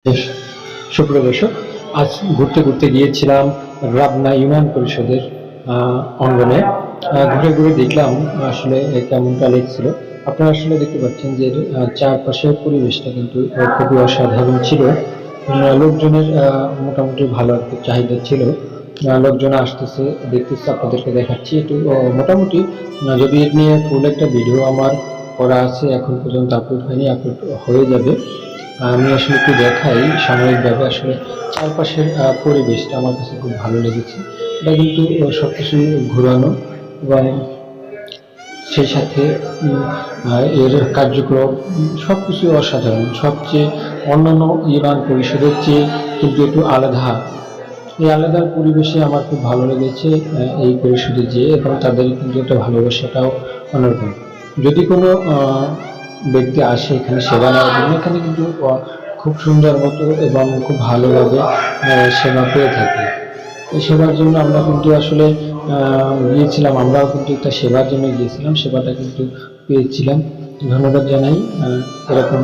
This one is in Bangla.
বেশ, সুপ্রিয় দর্শক, আজ ঘুরতে ঘুরতে গিয়েছিলাম রাবনা ইউনিয়ন পরিষদের অঙ্গনে। ঘুরে ঘুরে দেখলাম আসলে কেমনটা লেগছিল। আপনারা আসলে দেখতে পাচ্ছেন যে চারপাশের পরিবেশটা কিন্তু খুবই অসাধারণ ছিল। লোকজনের মোটামুটি ভালো একটা চাহিদা ছিল। লোকজন আসতেছে, দেখতেছে, আপনাদেরকে দেখাচ্ছি একটু। মোটামুটি যদি এ নিয়ে ফুল একটা ভিডিও আমার করা আছে, এখন পর্যন্ত আপলোড হয়নি, আপলোড হয়ে যাবে। আমি আসলে একটু দেখাই সাময়িকভাবে আসলে চারপাশের পরিবেশটা আমার কাছে খুব ভালো লেগেছে। এটা কিন্তু সবকিছু ঘোরানো এবং সেই সাথে এর কার্যক্রম সবকিছু অসাধারণ। সবচেয়ে অন্যান্য ইউনিয়ন পরিষদের চেয়ে কিন্তু একটু আলাদা। এই আলাদা পরিবেশে আমার খুব ভালো লেগেছে এই পরিষদে যেয়ে, এবং তাদের কিন্তু একটা ভালোবাসাটাও অন্যরকম। যদি কোনো ব্যক্তি আসে এখানে সেবা নেওয়ার জন্য, এখানে কিন্তু খুব সুন্দর মতো এবং খুব ভালোভাবে সেবা পেয়ে থাকি। এই সেবার জন্য আমরা কিন্তু আসলে গিয়েছিলাম, আমরাও কিন্তু একটা সেবার জন্য গিয়েছিলাম, সেবাটা কিন্তু পেয়েছিলাম। ধন্যবাদ জানাই এরকম